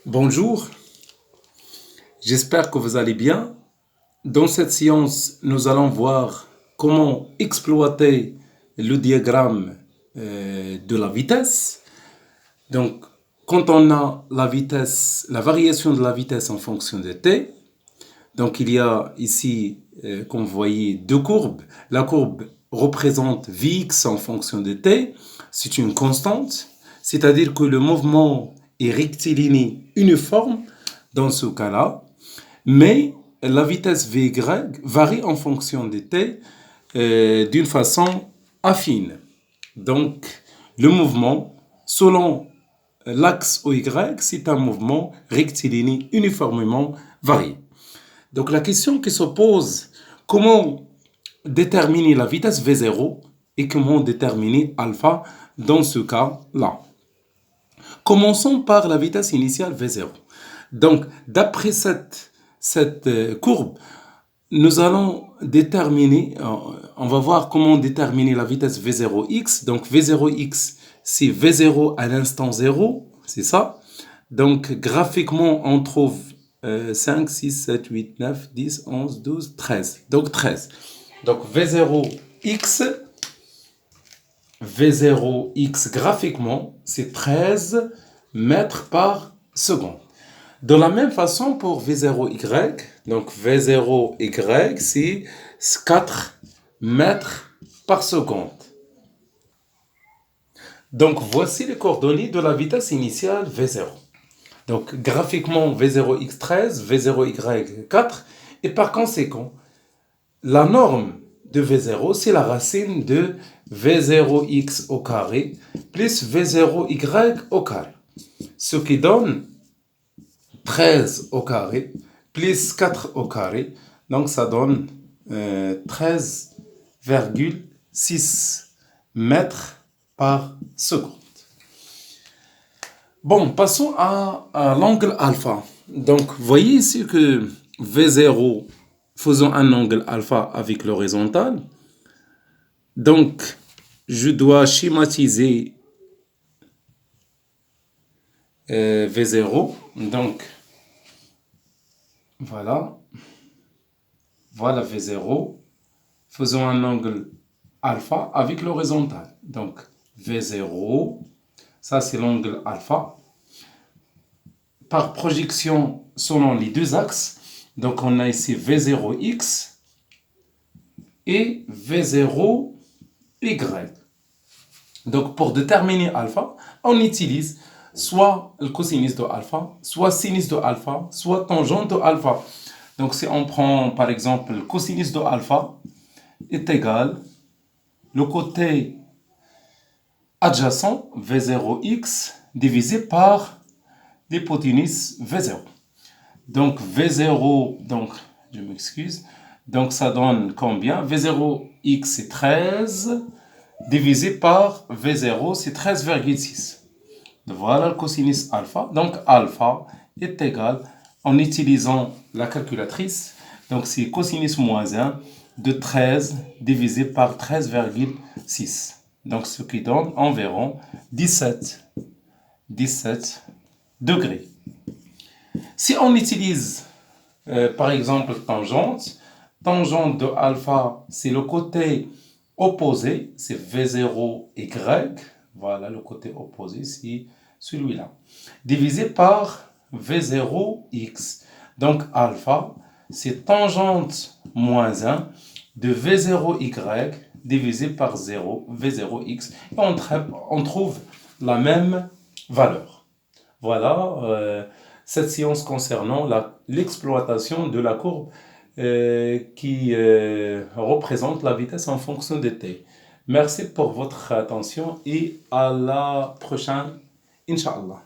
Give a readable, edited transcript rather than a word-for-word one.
Bonjour, j'espère que vous allez bien. Dans cette séance, nous allons voir comment exploiter le diagramme de la vitesse. Donc, quand on a la vitesse, la variation de la vitesse en fonction de t, donc il y a ici, comme vous voyez, deux courbes. La courbe représente Vx en fonction de t, c'est une constante, c'est-à-dire que le mouvement est rectiligne uniforme dans ce cas-là, mais la vitesse Vy varie en fonction de t d'une façon affine. Donc, le mouvement, selon l'axe OY, c'est un mouvement rectiligne uniformément varié. Donc la question qui se pose, comment déterminer la vitesse V0 et comment déterminer alpha dans ce cas-là? Commençons par la vitesse initiale V0. Donc d'après cette courbe, nous allons déterminer, on va voir comment déterminer la vitesse V0x. Donc V0x, c'est V0 à l'instant 0, c'est ça. Donc graphiquement, on trouve 5, 6, 7, 8, 9, 10, 11, 12, 13. Donc 13. Donc V0x graphiquement, c'est 13 mètres par seconde. De la même façon pour V0y, donc V0y, c'est 4 mètres par seconde. Donc voici les coordonnées de la vitesse initiale V0. Donc graphiquement V0x 13, V0y 4, et par conséquent, la norme de V0, c'est la racine de V0x au carré plus V0y au carré. Ce qui donne 13 au carré plus 4 au carré. Donc ça donne 13,6 mètres par seconde. Bon, passons à l'angle alpha. Donc, voyez ici que V0, faisons un angle alpha avec l'horizontale. Donc, je dois schématiser V0. Donc, voilà. Voilà V0. Faisons un angle alpha avec l'horizontale. Donc, V0, ça c'est l'angle alpha. Par projection selon les deux axes, donc on a ici V0x et V0y. Donc pour déterminer alpha, on utilise soit le cosinus de alpha, soit sinus de alpha, soit tangente de alpha. Donc si on prend par exemple le cosinus de alpha est égal le côté adjacent V0x divisé par l'hypoténuse V0. Donc V0, donc je m'excuse, donc ça donne combien? V0x c'est 13 divisé par V0 c'est 13,6. Voilà le cosinus alpha. Donc alpha est égal, en utilisant la calculatrice, donc c'est cosinus moins 1 de 13 divisé par 13,6. Donc ce qui donne environ 17 degrés. Si on utilise par exemple tangente de alpha, c'est le côté opposé, c'est V0y, voilà le côté opposé, c'est celui-là, divisé par V0x. Donc alpha, c'est tangente moins 1 de V0y divisé par 0, V0x, et on trouve la même valeur. Voilà cette séance concernant l'exploitation de la courbe qui représente la vitesse en fonction de t. Merci pour votre attention et à la prochaine, Inch'Allah.